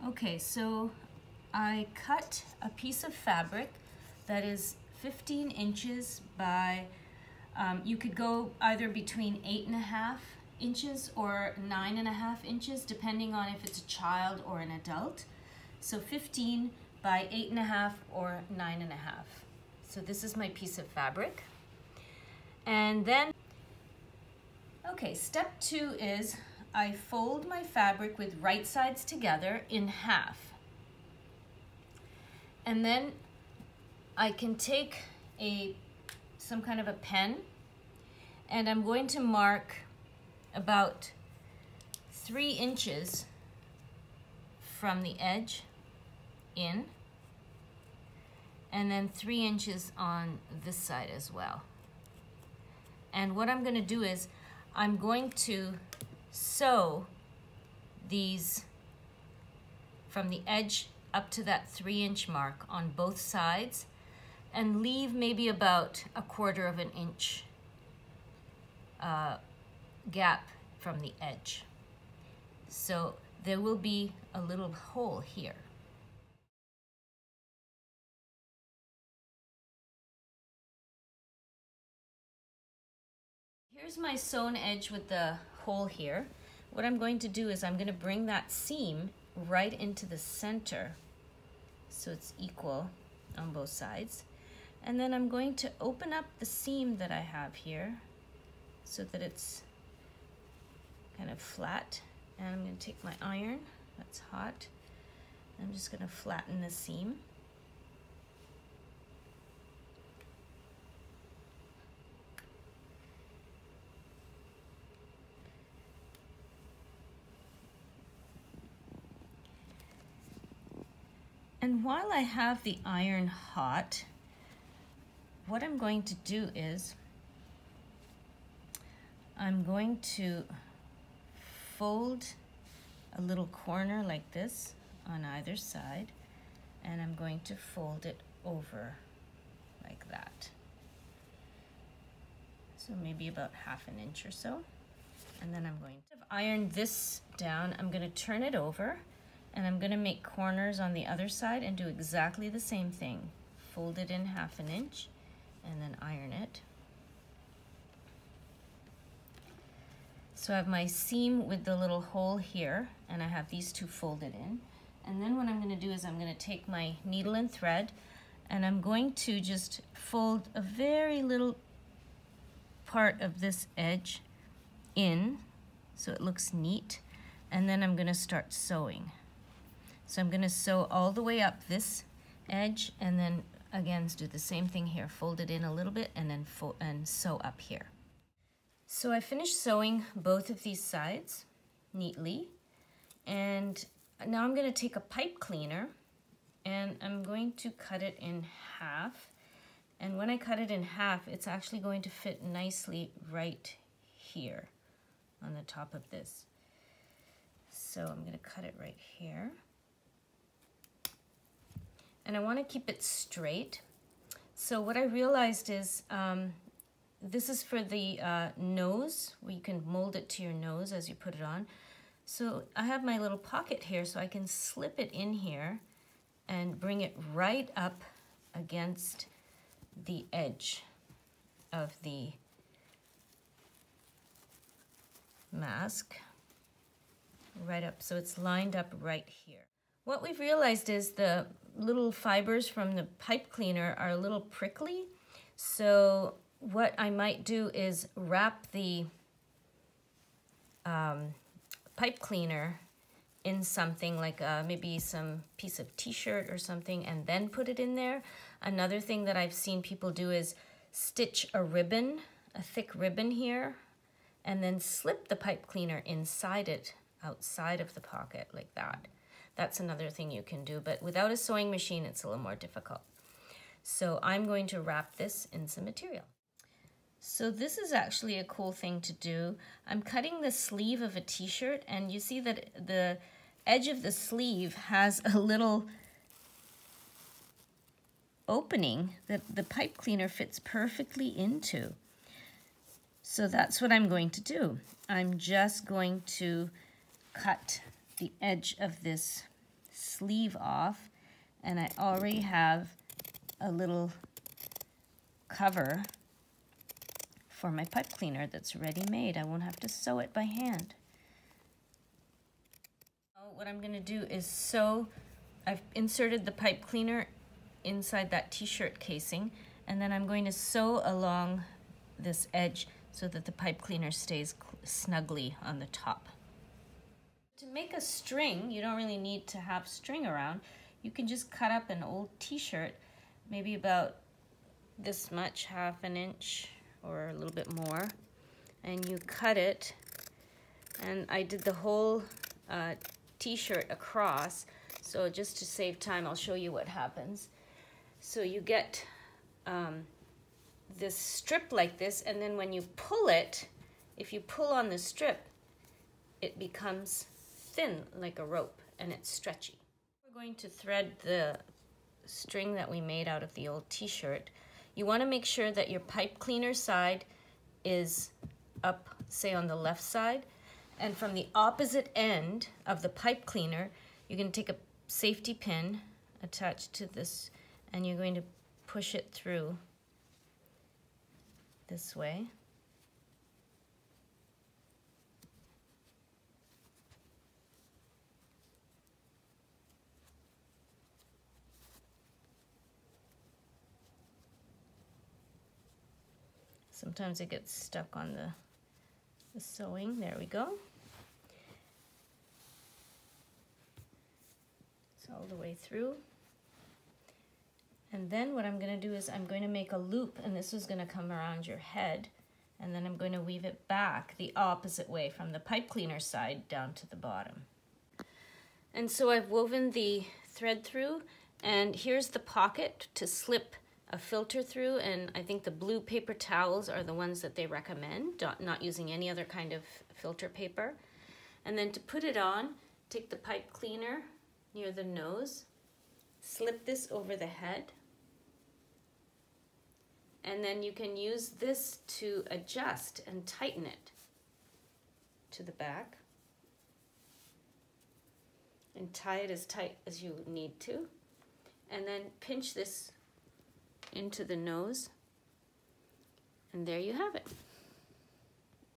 Okay, so I cut a piece of fabric that is 15 inches by, you could go either between 8.5 inches or 9.5 inches, depending on if it's a child or an adult. So 15 by 8.5 or 9.5. So this is my piece of fabric. And then, okay, step 2 is I fold my fabric with right sides together in half. And then I can take some kind of a pen, and I'm going to mark about 3 inches from the edge in, and then 3 inches on this side as well. And what I'm going to do is I'm going to sew these from the edge up to that 3-inch mark on both sides, and leave maybe about 1/4 inch gap from the edge. So there will be a little hole here. Here's my sewn edge with the hole here. What I'm going to do is I'm going to bring that seam right into the center so it's equal on both sides. And then I'm going to open up the seam that I have here so that it's kind of flat. And I'm going to take my iron, that's hot. I'm just going to flatten the seam. And while I have the iron hot, what I'm going to do is I'm going to fold a little corner like this on either side, and I'm going to fold it over like that. So maybe about 1/2 inch or so. And then I'm going to iron this down. I'm going to turn it over, and I'm going to make corners on the other side and do exactly the same thing. Fold it in 1/2 inch and then iron it. So I have my seam with the little hole here, and I have these two folded in. And then what I'm going to do is I'm going to take my needle and thread, and I'm going to just fold a very little part of this edge in so it looks neat, and then I'm going to start sewing. So I'm going to sew all the way up this edge, and then again do the same thing here, fold it in a little bit and then sew up here. So I finished sewing both of these sides neatly, and now I'm going to take a pipe cleaner and I'm going to cut it in half. And when I cut it in half, it's actually going to fit nicely right here on the top of this. So I'm going to cut it right here. And I want to keep it straight. So what I realized is this is for the nose, where you can mold it to your nose as you put it on. So I have my little pocket here, so I can slip it in here and bring it right up against the edge of the mask, right up, so it's lined up right here. What we've realized is the little fibers from the pipe cleaner are a little prickly, so what I might do is wrap the pipe cleaner in something like maybe some piece of t-shirt or something, and then put it in there. Another thing that I've seen people do is stitch a ribbon, a thick ribbon here, and then slip the pipe cleaner inside it, outside of the pocket like that. That's another thing you can do, but without a sewing machine, it's a little more difficult. So I'm going to wrap this in some material. So this is actually a cool thing to do. I'm cutting the sleeve of a t-shirt, and you see that the edge of the sleeve has a little opening that the pipe cleaner fits perfectly into. So that's what I'm going to do. I'm just going to cut the edge of this sleeve off, and I already have a little cover for my pipe cleaner that's ready made. I won't have to sew it by hand. What I'm going to do is sew. I've inserted the pipe cleaner inside that t-shirt casing, and then I'm going to sew along this edge so that the pipe cleaner stays snugly on the top. To make a string, you don't really need to have string around. You can just cut up an old t-shirt, maybe about this much, half an inch or a little bit more, and you cut it. And I did the whole t-shirt across, so just to save time, I'll show you what happens. So you get this strip like this, and then when you pull it, if you pull on the strip, it becomes thin like a rope, and it's stretchy. We're going to thread the string that we made out of the old t-shirt. You want to make sure that your pipe cleaner side is up, say on the left side, and from the opposite end of the pipe cleaner, you're going to take a safety pin attached to this, and you're going to push it through this way. Sometimes it gets stuck on the sewing. There we go. It's all the way through. And then what I'm going to do is I'm going to make a loop, and this is going to come around your head, and then I'm going to weave it back the opposite way from the pipe cleaner side down to the bottom. And so I've woven the thread through, and here's the pocket to slip a filter through, and I think the blue paper towels are the ones that they recommend, not using any other kind of filter paper. And then to put it on, take the pipe cleaner near the nose, slip this over the head, and then you can use this to adjust and tighten it to the back, and tie it as tight as you need to, and then pinch this into the nose, and there you have it.